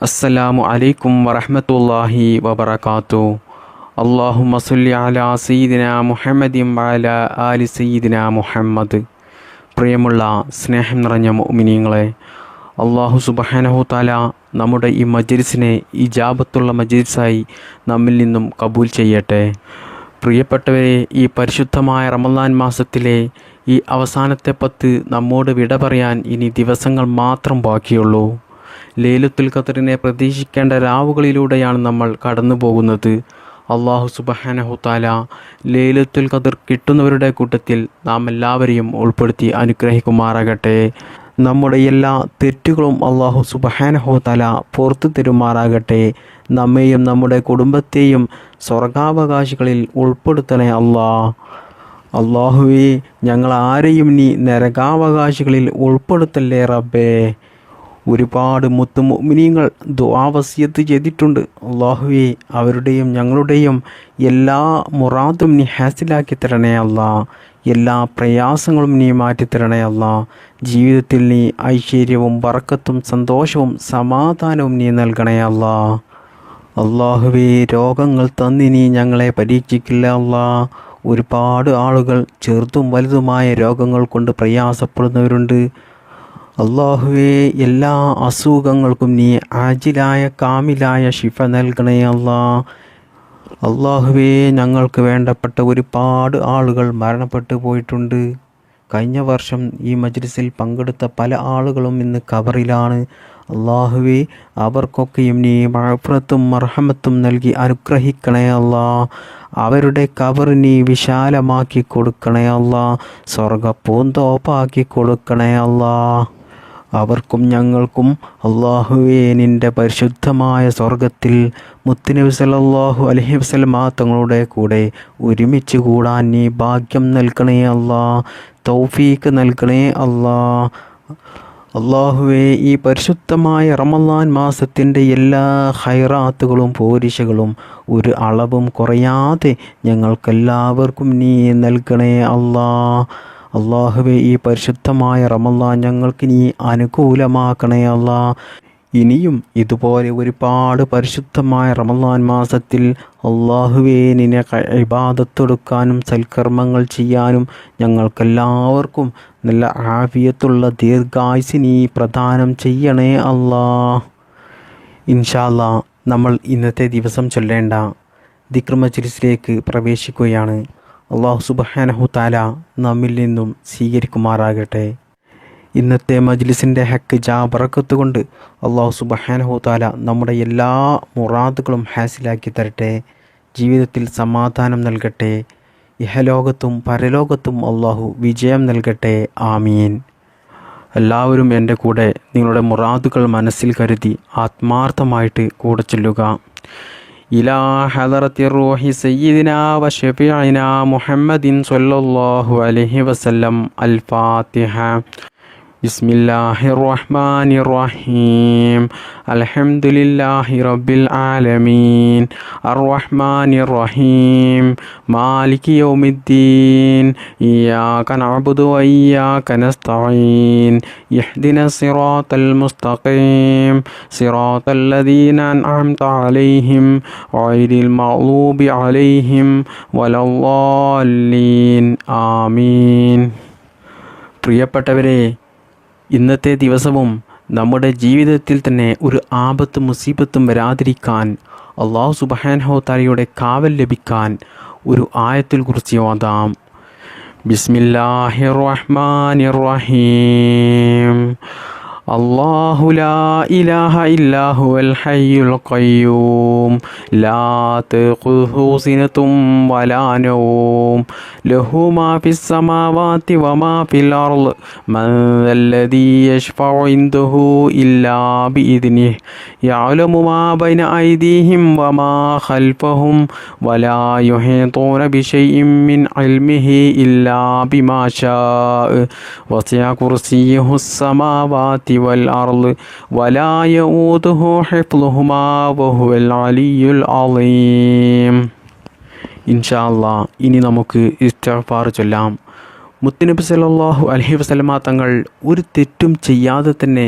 അസ്സലാമു അലൈക്കും വറഹ്മത്തുള്ളാഹി വബറകാതുഹു. അല്ലാഹുമ്മ സ്വല്ലി അലാ സയ്യിദിനാ മുഹമ്മദിൻ വഅലാ ആലി സയ്യിദിനാ മുഹമ്മദ്. പ്രിയമുള്ള സ്നേഹം നിറഞ്ഞ മുഅ്മിനീങ്ങളെ, അല്ലാഹു സുബ്ഹാനഹു തആല നമ്മുടെ ഈ മജ്ലിസിനെ ഇജാബത്തുള്ള മജ്ലിസായി നമ്മിൽ നിന്നും കബൂൽ ചെയ്യട്ടെ. പ്രിയപ്പെട്ടവരെ, ഈ പരിശുദ്ധമായ റമളാൻ മാസത്തിലെ ഈ അവസാനത്തെ 10 നമ്മോട് വിട പറയാൻ ഇനി ദിവസങ്ങൾ മാത്രം ബാക്കിയുള്ളൂ. ലൈലത്തുൽ ഖദറിനെ പ്രതീക്ഷിക്കേണ്ട രാവുകളിലൂടെയാണ് നമ്മൾ കടന്നു പോകുന്നത്. അല്ലാഹു സുബ്ഹാനഹു തആല ലൈലത്തുൽ ഖദർ കിട്ടുന്നവരുടെ കൂട്ടത്തിൽ നാം എല്ലാവരെയും ഉൾപ്പെടുത്തി അനുഗ്രഹിക്കുമാറാകട്ടെ. നമ്മുടെ എല്ലാ തെറ്റുകളും അല്ലാഹു സുബ്ഹാനഹു തആല പുറത്തു തരുമാറാകട്ടെ. നമ്മെയും നമ്മുടെ കുടുംബത്തെയും സ്വർഗാവകാശികളിൽ ഉൾപ്പെടുത്തണേ അല്ലാഹുവേ, ഞങ്ങൾ ആരെയും നീ നരകാവകാശികളിൽ ഉൾപ്പെടുത്തല്ലേ റബ്ബേ. ഒരുപാട് മുഅ്മിനീങ്ങൾ ദുആ വസിയത്ത് ചെയ്തിട്ടുണ്ട്. അല്ലാഹുവേ, അവരുടെയും ഞങ്ങളുടെയും എല്ലാ മുറാദും നീ ഹാസിലാക്കി തരണേ അല്ലാ. എല്ലാ പ്രയാസങ്ങളും നീ മാറ്റിത്തരണേ അല്ലാ. ജീവിതത്തിൽ നീ ഐശ്വര്യവും ബർക്കത്തും സന്തോഷവും സമാധാനവും നീ നൽകണേ അല്ലാ. അല്ലാഹുവേ, രോഗങ്ങൾ തന്നി നീ ഞങ്ങളെ പരീക്ഷിക്കില്ല അല്ലാ. ഒരുപാട് ആളുകൾ ചെറുതും വലുതുമായ രോഗങ്ങൾ കൊണ്ട് പ്രയാസപ്പെടുന്നവരുണ്ട്. അല്ലാഹുവേ, എല്ലാ അസുഖങ്ങൾക്കും നീ ആജിലായ കാമിലായ ശിഫ നൽകണേ അല്ലാ. അല്ലാഹുവേ, ഞങ്ങൾക്ക് വേണ്ടപ്പെട്ട ഒരുപാട് ആളുകൾ മരണപ്പെട്ടു പോയിട്ടുണ്ട്. കഴിഞ്ഞ വർഷം ഈ മജ്ലിസിൽ പങ്കെടുത്ത പല ആളുകളും ഇന്ന് ഖബറിലാണ്. അല്ലാഹുവേ, അവർക്കൊക്കെയും നീ മഗ്ഫിറത്തും മർഹമത്തും നൽകി അനുഗ്രഹിക്കണേ അല്ലാ. അവരുടെ ഖബർ നീ വിശാലമാക്കി കൊടുക്കണേ അല്ലാ. സ്വർഗ പൂന്തോപ്പാക്കി കൊടുക്കണേ അല്ലാ. അവർക്കും ഞങ്ങൾക്കും അല്ലാഹുവേ, നിൻ്റെ പരിശുദ്ധമായ സ്വർഗത്തിൽ മുത്തുനബി സല്ലല്ലാഹു അലൈഹി വസല്ലം തങ്ങളുടെ കൂടെ ഒരുമിച്ച് കൂടാൻ നീ ഭാഗ്യം നൽകണേ അല്ലാ. തൗഫീഖ് നൽകണേ അല്ലാ. അല്ലാഹുവേ, ഈ പരിശുദ്ധമായ റമളാൻ മാസത്തിൻ്റെ എല്ലാ ഖൈറാത്തുകളും പോരിശകളും ഒരു അളവും കുറയാതെ ഞങ്ങൾക്കെല്ലാവർക്കും നീ നൽകണേ അല്ലാ. അല്ലാഹുവേ, ഈ പരിശുദ്ധമായ റമളാൻ ഞങ്ങൾക്ക് നീ അനുകൂലമാക്കണേ അല്ലാ. ഇനിയും ഇതുപോലെ ഒരുപാട് പരിശുദ്ധമായ റമളാൻ മാസത്തിൽ അല്ലാഹുവേ, നിന്നെ ഇബാദത്തെടുക്കാനും സൽക്കർമ്മങ്ങൾ ചെയ്യാനും ഞങ്ങൾക്കെല്ലാവർക്കും നല്ല ആഫിയത്തുള്ള ദീർഘായുസ്സ് നീ പ്രദാനം ചെയ്യണേ അല്ലാ. ഇൻഷാ അല്ലാ, നമ്മൾ ഇന്നത്തെ ദിവസം ചൊല്ലേണ്ട ദിക്ർ മജ്ലിസിലേക്ക് പ്രവേശിക്കുകയാണ്. അല്ലാഹു സുബ്ഹാനഹു തആല നമ്മിൽ നിന്നും സ്വീകരിക്കുമാറാകട്ടെ. ഇന്നത്തെ മജ്ലിസിൻ്റെ ഹക്ക് ബറക്കത്ത് കൊണ്ട് അല്ലാഹു സുബ്ഹാനഹു തആല നമ്മുടെ എല്ലാ മുറാദുകളും ഹാസിലാക്കി തരട്ടെ. ജീവിതത്തിൽ സമാധാനം നൽകട്ടെ. ഇഹലോകത്തും പരലോകത്തും അല്ലാഹു വിജയം നൽകട്ടെ. ആമീൻ. എല്ലാവരും എൻ്റെ കൂടെ നിങ്ങളുടെ മുറാദുകൾ മനസ്സിൽ കരുതി ആത്മാർത്ഥമായിട്ട് കൂടെ ചൊല്ലുക. ഇലാ ഹദറത്തിർ റൂഹി സയ്യിദിനാ വശഫീഇനാ മുഹമ്മദിൻ സ്വല്ലല്ലാഹു അലൈഹി വസല്ലം. അൽ ഫാത്തിഹ. ബിസ്മില്ലാഹിർ റഹ്മാനിർ റഹീം. അൽഹംദുലില്ലാഹി റബ്ബിൽ ആലമീൻ. അർറഹ്മാനിർ റഹീം. മാലികി യൗമിദ്ദീൻ. ഇയ്യാക നഅ്ബുദു വ ഇയ്യാക നസ്തഈൻ. ഇഹ്ദിനസ് സിറാത്തൽ മുസ്തഖീം. സിറാത്തൽ ലദീന അൻഅംത അലൈഹിം ഗൈറിൽ മഗ്ളൂബി അലൈഹിം വലദ്ദാല്ലീൻ. ആമീൻ. പ്രിയപ്പെട്ടവരെ, ഇന്നത്തെ ദിവസവും നമ്മുടെ ജീവിതത്തിൽ തന്നെ ഒരു ആപത്തും മുസീബത്തും വരാതിരിക്കാൻ, അല്ലാഹു സുബ്ഹാനഹു തആലയുടെ കാവൽ ലഭിക്കാൻ ഒരു ആയത്തുൽ കുർസി ഓതാം. ബിസ്മില്ലാഹിർ റഹ്മാനിർ റഹീം. അല്ലാഹു ലാ ഇലാഹ ഇല്ലാ ഹുവൽ ഹയ്യുൽ ഖയ്യൂം. ലാ തഖുഹു സിനതും വലാ നൗം. ലഹു മാ ഫിസ് സമാവാതി വമാ ഫിൽ അർള്. മൻ ദല്ലദീ യശ്ഫഉ ഇൻദഹു ഇല്ലാ ബിഇദ്നിഹി. യഅലമു മാ ബൈന ഐദീഹിം വമാ ഖൽഫഹും വലാ യുഹീതൂന ബിശൈഇൻ മിൻ ഇൽമിഹി ഇല്ലാ ബിമാ ശാഅ. വസിഅ കുർസിയ്യുഹുസ് സമാവാതി വൽ അർള് വലാ യഊദുഹു ഹിഫ്ളുഹുമാ വഹുവൽ അലിയ്യുൽ അളീം. ഇൻഷാ അല്ലാ, ഇനി നമുക്ക് ഇസ്തിഗ്ഫാർ ചൊല്ലാം. മുത്തുനബി സല്ലല്ലാഹു അലൈഹി വസല്ലമ തങ്ങൾ ഒരു തെറ്റും ചെയ്യാതെ തന്നെ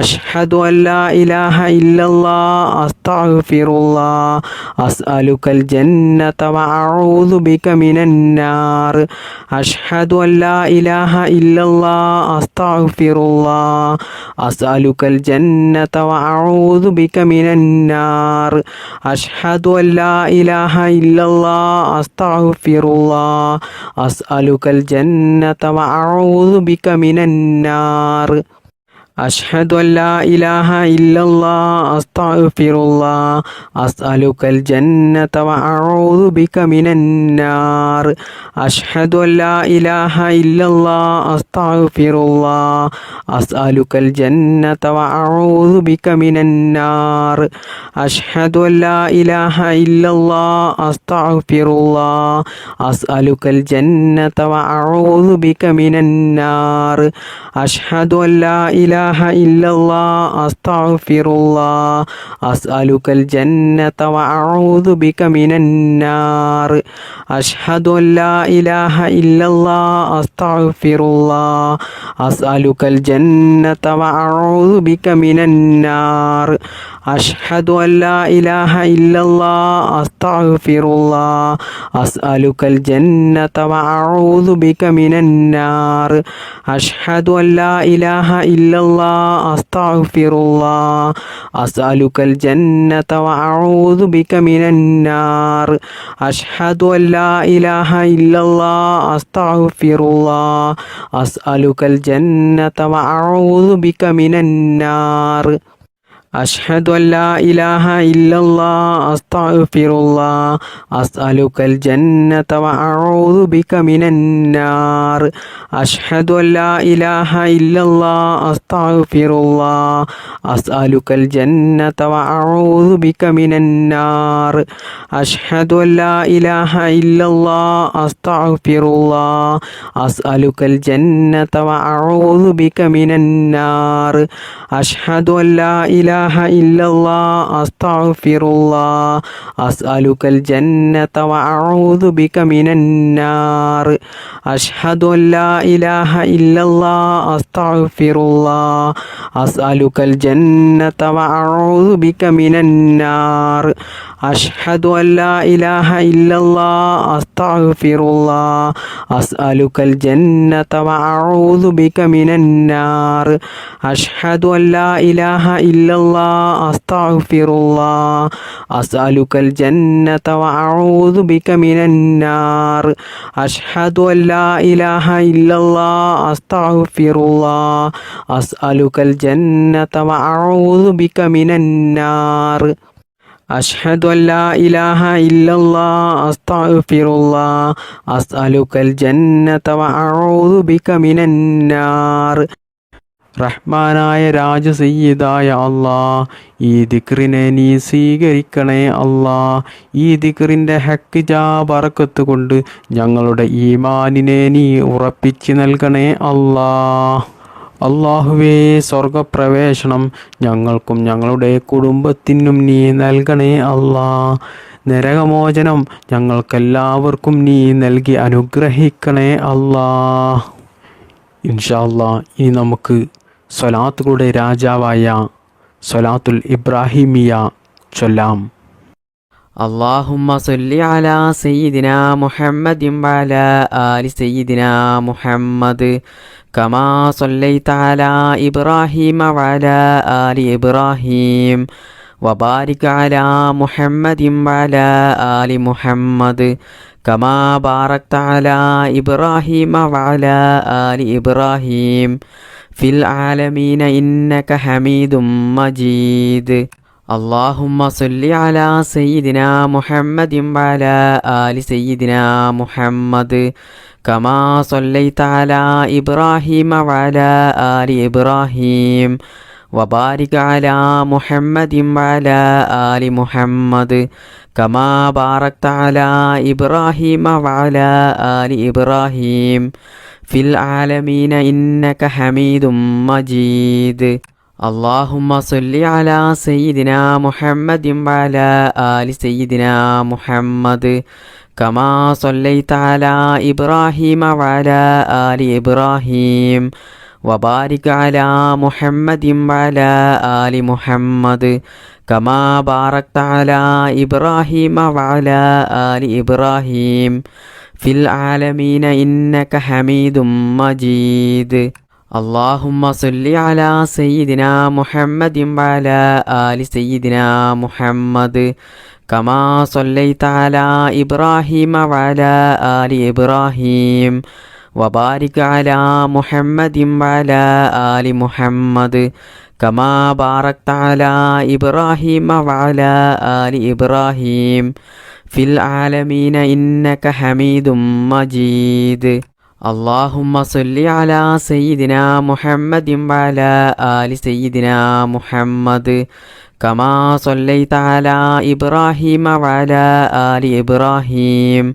أشهد أن لا إله إلا الله أستغفر الله أسألك الجنة وأعوذ بك من النار أشهد أن لا إله إلا الله أستغفر الله أسألك الجنة وأعوذ بك من النار أشهد أن لا إله إلا الله أستغفر الله أسألك الجنة وأعوذ بك من النار أشهد أن لا إله إلا الله أستغفر الله أسألك الجنة وأعوذ بك من النار أشهد أن لا إله إلا الله أستغفر الله أسألك الجنة وأعوذ بك من النار أشهد أن لا إله إلا الله أستغفر الله أسألك الجنة وأعوذ بك من النار أشهد أن لا إله إلا الله أستغفر الله أسألك الجنة وأعوذ بك من النار أشهد أن لا إله إلا الله أستغفر الله أسألك الجنة وأعوذ بك من النار أشهد أن لا إله إلا الله أستغفر الله أسألك الجنة وأعوذ بك من النار أشهد أن لا إله إلا الله أستغفر الله أسألك الجنة وأعوذ بك من النار أشهد أن لا إله إلا الله أستغفر الله أسألك الجنة وأعوذ بك من النار أشهد أن لا إله إلا الله أستغفر الله أسألك الجنة وأعوذ بك من النار أشهد أن لا إله إلا الله أستغفر الله أسألك الجنة وأعوذ بك من النار أشهد أن لا إله إلا الله أستغفر الله أسألك الجنة وأعوذ بك من النار أشهد أن لا إله إلا الله أستغفر الله أسألك الجنة وأعوذ بك من النار أشهد أن لا إله إلا الله أستغفر الله أسألك الجنة وأعوذ بك من النار أشهد أن لا إله إلا الله أستغفر الله أسألك الجنة وأعوذ بك من النار أشهد أن لا إله إلا الله أستغفر الله أسألك الجنة وأعوذ بك من النار أشهد أن لا إله إلا الله أستغفر الله أسألك الجنة وأعوذ بك من النار أشهد أن لا إله إلا الله أستغفر الله أسألك الجنة وأعوذ بك من النار റഹ്മാനായ രാജസയ്യിദായ അല്ലാ, ഈ ദിക്റിനെ നീ സ്വീകരിക്കണേ അല്ലാ. ഈ ദിക്റിൻ്റെ ഹക്ക് ജാ ബറക്കത്ത് കൊണ്ട് ഞങ്ങളുടെ ഈമാനിനെ നീ ഉറപ്പിച്ച് നൽകണേ അല്ലാ. അല്ലാഹുവേ, സ്വർഗപ്രവേശനം ഞങ്ങൾക്കും ഞങ്ങളുടെ കുടുംബത്തിനും നീ നൽകണേ അല്ലാ. നരകമോചനം ഞങ്ങൾക്കെല്ലാവർക്കും നീ നൽകി അനുഗ്രഹിക്കണേ അല്ലാ. ഇൻഷാ അല്ലാ, ഇനി നമുക്ക് സ്വലാത്തുകളുടെ രാജാവായ സ്വലാത്തുൽ ഇബ്രാഹിമിയ ചൊല്ലാം. اللهم صل على سيدنا محمد وعلى آل سيدنا محمد كما صليت على إبراهيم وعلى آل إبراهيم وبارك على محمد وعلى آل محمد كما باركت على إبراهيم وعلى آل إبراهيم في العالمين إنك حميد مجيد. اللهم صل على سيدنا محمد وعلى آل سيدنا محمد كما صليت على إبراهيم وعلى آل إبراهيم وبارك على محمد وعلى آل محمد كما باركت على إبراهيم وعلى آل إبراهيم في العالمين إنك حميد مجيد. اللهم صل على سيدنا محمد وعلى آل سيدنا محمد كما صليت على إبراهيم وعلى آل إبراهيم وبارك على محمد وعلى آل محمد كما باركت على إبراهيم وعلى آل إبراهيم في العالمين إنك حميد مجيد اللهم صل على سيدنا محمد وعلى آل سيدنا محمد كما صليت على إبراهيم وعلى آل إبراهيم وبارك على محمد وعلى آل محمد كما باركت على إبراهيم وعلى آل إبراهيم في العالمين إنك حميد مجيد اللهم صل على سيدنا محمد وعلى آل سيدنا محمد كما صليت على إبراهيم وعلى آل إبراهيم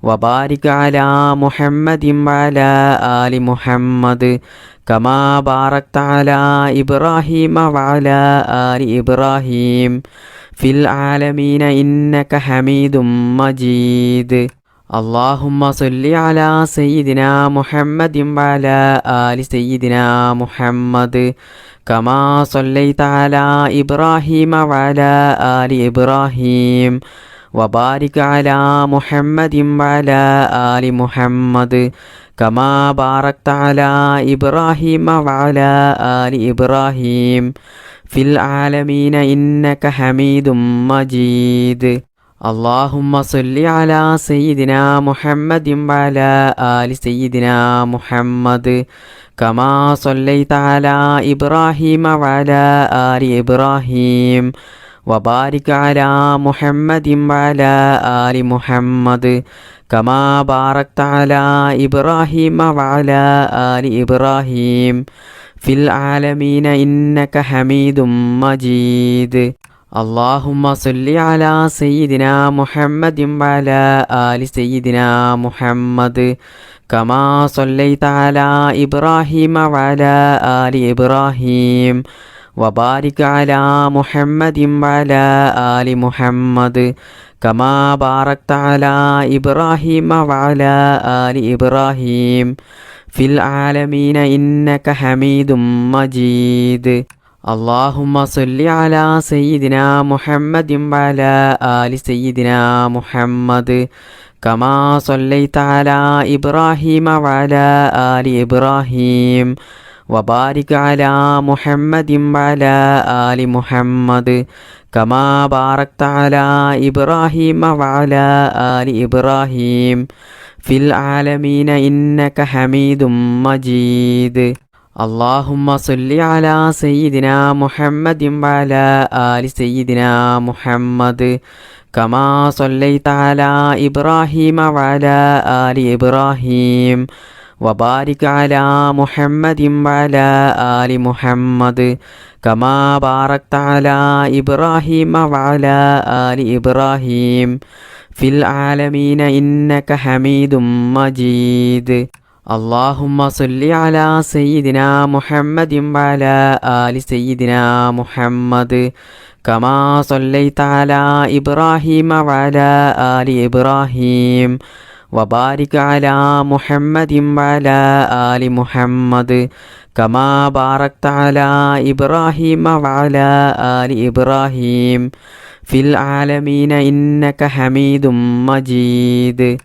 وبارك على محمد وعلى آل محمد كما باركت على إبراهيم وعلى آل إبراهيم في العالمين إنك حميد مجيد اللهم صل على سيدنا محمد وعلى آل سيدنا محمد كما صليت على إبراهيم وعلى آل إبراهيم وبارك على محمد وعلى آل محمد كما باركت على إبراهيم وعلى آل إبراهيم في العالمين إنك حميد مجيد اللهم صل على سيدنا محمد وعلى آل سيدنا محمد كما صليت على إبراهيم وعلى آل إبراهيم وبارك على محمد وعلى آل محمد كما باركت على إبراهيم وعلى آل إبراهيم في العالمين إنك حميد مجيد اللهم صل على سيدنا محمد وعلى آل سيدنا محمد كما صليت على إبراهيم وعلى آل إبراهيم وبارك على محمد وعلى آل محمد كما باركت على إبراهيم وعلى آل إبراهيم في العالمين إنك حميد مجيد اللهم صل على سيدنا محمد وعلى آل سيدنا محمد كما صليت على إبراهيم وعلى آل إبراهيم وبارك على محمد وعلى آل محمد كما باركت على إبراهيم وعلى آل إبراهيم في العالمين إنك حميد مجيد اللهم صل على سيدنا محمد وعلى آل سيدنا محمد كما صليت على إبراهيم وعلى آل إبراهيم وبارك على محمد وعلى آل محمد كما باركت على إبراهيم وعلى آل إبراهيم في العالمين إنك حميد مجيد اللهم صل على سيدنا محمد وعلى آل سيدنا محمد كما صليت على إبراهيم وعلى آل إبراهيم وبارك على محمد وعلى آل محمد كما باركت على إبراهيم وعلى آل إبراهيم في العالمين إنك حميد مجيد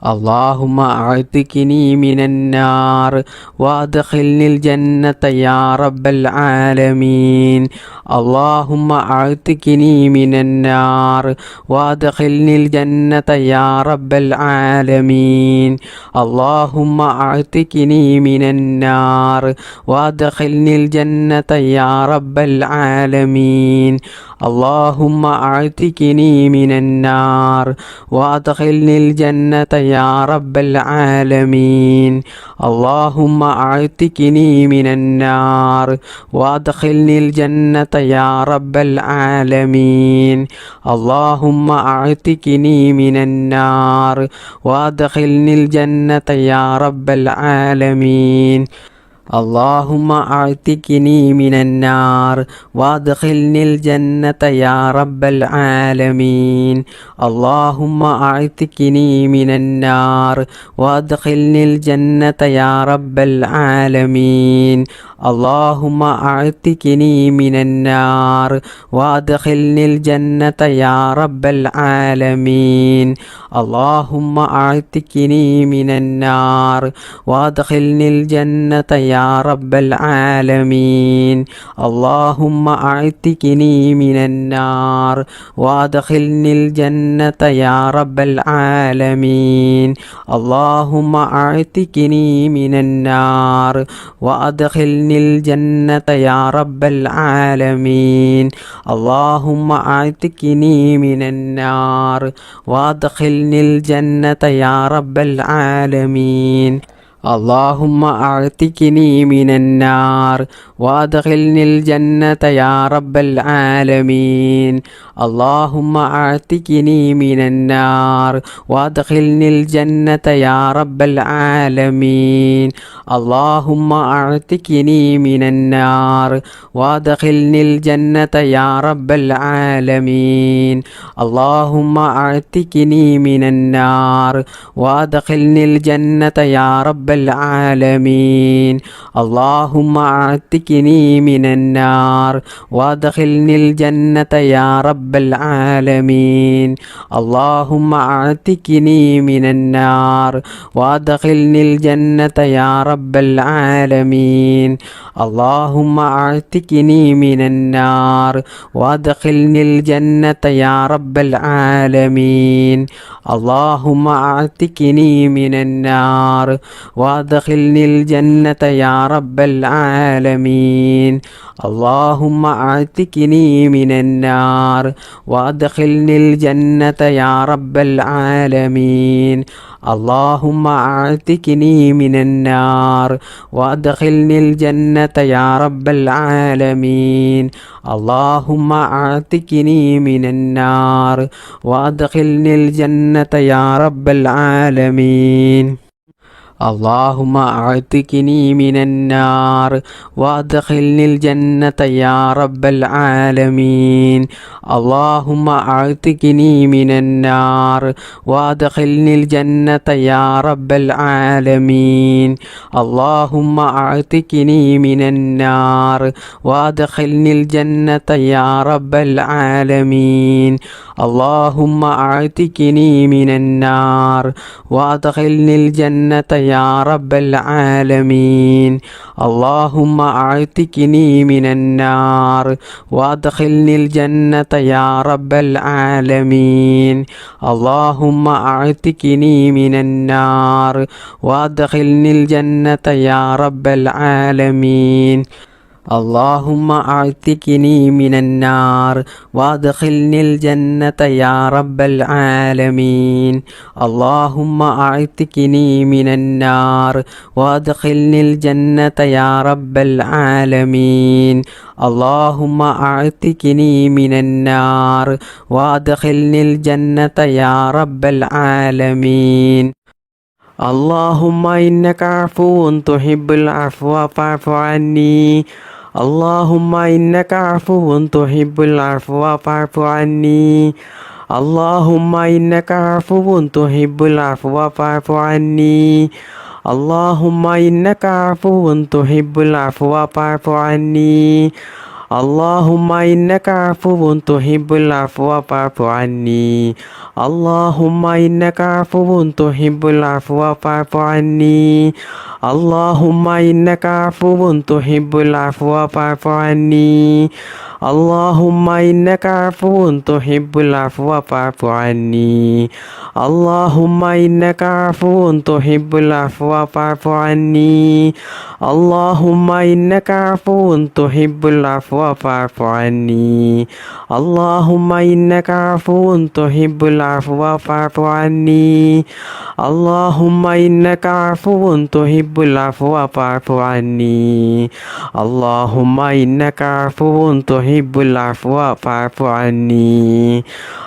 اللهم أعتقني من النار وأدخلني الجنة يا رب العالمين اللهم أعتقني من النار وأدخلني الجنة يا رب العالمين اللهم أعتقني من النار وأدخلني الجنة يا رب العالمين اللهم أعتقني من النار وأدخلني الجنة يا رب العالمين اللهم أعتقني من النار وأدخلني الجنة يا رب العالمين اللهم أعتقني من النار وأدخلني الجنة يا رب العالمين اللهم أعتقني من النار وادخلني الجنة يا رب العالمين. اللهم أعتقني من النار وادخلني الجنة يا رب العالمين. اللهم أعتقني من النار وادخلني الجنة يا رب العالمين. اللهم أعتقني من النار وادخلني الجنة يا رب العالمين. اللهم أعتقني من النار وادخلني الجنة يا رب العالمين. اللهم أعتقني من النار وادخلني الجنة يا رب العالمين. اللهم أعتقني من النار وادخلني الجنة يا رب العالمين. اللهم أعتقني من النار وادخلني الجنة يا رب العالمين. اللهم أعتقني من النار وادخلني الجنة يا رب العالمين. اللهم أعتقني من النار وادخلني الجنة يا رب العالمين. اللهم أعتقني من النار وادخلني الجنة يا رب العالمين. اللهم أعتقني من النار وادخلني الجنة يا رب العالمين. اللهم أعتقني من النار وادخلني الجنة يا رب العالمين. اللهم أعتقني من النار وادخلني الجنة يا رب العالمين. اللهم أعتقني من النار وادخلني الجنة يا رب العالمين. اللهم أعتقني من النار وادخلني الجنة يا رب العالمين. اللهم أعتقني من النار وادخلني الجنة يا رب العالمين. اللهم أعتقني من النار وادخلني الجنة يا رب العالمين. اللهم أعتقني من النار وادخلني الجنة يا رب العالمين. اللهم أعتقني من النار وادخلني الجنة يا رب العالمين. اللهم أعتقني من النار وادخلني الجنة يا رب العالمين. اللهم أعتقني من النار وادخلني الجنة يا رب العالمين. اللهم أعتقني من النار وادخلني الجنة يا رب العالمين. اللهم أعتقني من النار وادخلني الجنة يا رب العالمين. اللهم أعتقني من النار وادخلني الجنة يا رب العالمين. اللهم أعتقني من النار وادخلني الجنة يا رب العالمين. اللهم أعتقني من النار وادخلني الجنة يا رب العالمين. اللهم إنك عفو تحب العفو فاعف عني. اللهم إنك عفو تحب العفو فاعف عني. اللهم إنك عفو تحب العفو فاعف عني. اللهم إنك عفو تحب العفو فاعف عني. اللهم إنك عفو تحب العفو فاعف عني. اللهم إنك عفو تحب العفو فاعف عني. اللهم إنك عفو تحب العفو فاعف عني. اللهم إنك عفو تحب العفو فاعف عني. اللهم إنك عفو تحب العفو فاعف عني. اللهم إنك عفو تحب العفو فاعف عني. اللهم إنك عفو تحب العفو فاعف عني. اللهم إنك عفو تحب العفو فاعف عني. اللهم إنك عفو تحب العفو فاعف عني.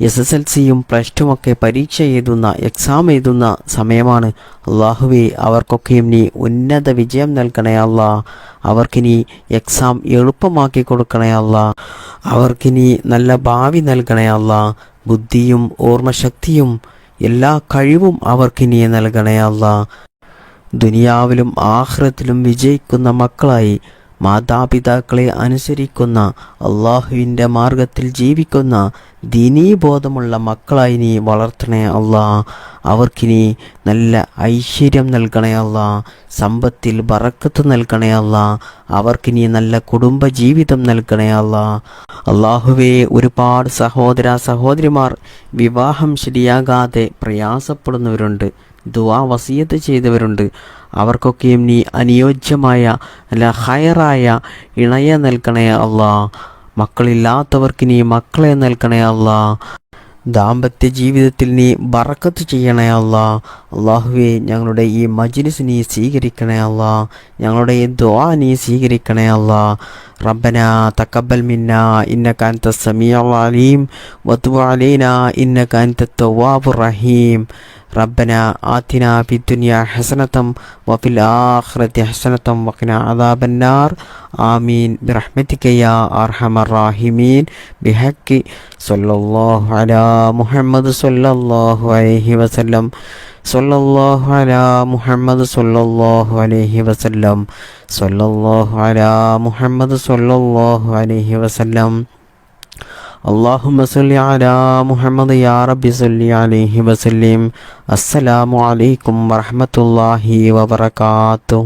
SSLCയും +2 ഒക്കെ പരീക്ഷ എഴുതുന്ന എക്സാം എഴുതുന്ന സമയമാണ്. അള്ളാഹുവേ, അവർക്കൊക്കെയും നീ ഉന്നത വിജയം നൽകണേ അല്ലാ. അവർക്കിനി എക്സാം എളുപ്പമാക്കി കൊടുക്കണേ അല്ലാ. അവർക്കിനി നല്ല ഭാവി നൽകണേ അല്ലാ. ബുദ്ധിയും ഓർമ്മശക്തിയും എല്ലാ കഴിവും അവർക്കിനി നൽകണേ അല്ലാ. ദുനിയാവിലും ആഖിറത്തിലും വിജയിക്കുന്ന മക്കളായി മാതാപിതാക്കളെ അനുസരിക്കുന്ന അള്ളാഹുവിൻ്റെ മാർഗത്തിൽ ജീവിക്കുന്ന ദീനീബോധമുള്ള മക്കളായി നീ വളർത്തണേ അല്ലാ. അവർക്കിനി നല്ല ഐശ്വര്യം നൽകണേ അല്ലാ. സമ്പത്തിൽ ബറക്കത്ത് നൽകണേ അല്ലാ. അവർക്കിനി നല്ല കുടുംബജീവിതം നൽകണേ അല്ലാ. അള്ളാഹുവേ, ഒരുപാട് സഹോദര സഹോദരിമാർ വിവാഹം ശരിയാകാതെ പ്രയാസപ്പെടുന്നവരുണ്ട്, ദുആ വസിയത്ത് ചെയ്തവരുണ്ട്. അവർക്കൊക്കെയും നീ അനുയോജ്യമായ അല്ല ഹൈറായ ഇണയെ നൽകണേ അല്ലാ. മക്കളില്ലാത്തവർക്ക് നീ മക്കളെ നൽകണേ അല്ലാ. ദാമ്പത്യ ജീവിതത്തിൽ നീ ബറക്കത്ത് ചെയ്യണേ അല്ലാ. അള്ളാഹുവേ, ഞങ്ങളുടെ ഈ മജ്ലിസ് നീ സ്വീകരിക്കണേ അല്ലാ. ഞങ്ങളുടെ ഈ ദുആ നീ സ്വീകരിക്കണേ അല്ലാ. റബ്ബനാ തഖബ്ബൽ മിന്നാ ഇന്നക അൻത സമീഉൽ അലീം വതുബ് അലൈനാ ഇന്നക അൻത തവ്വാബുർ റഹീം. ربنا آتنا في الدنيا حسنة وفي الآخرة حسنة وقنا عذاب النار آمين برحمتك يا أرحم الراحمين بحق صلى الله على محمد صلى الله عليه وسلم صلى الله على محمد صلى الله عليه وسلم صلى الله على محمد صلى الله عليه وسلم اللهم صل على محمد يا رب صل عليه وسلم. السلام عليكم ورحمة الله وبركاته.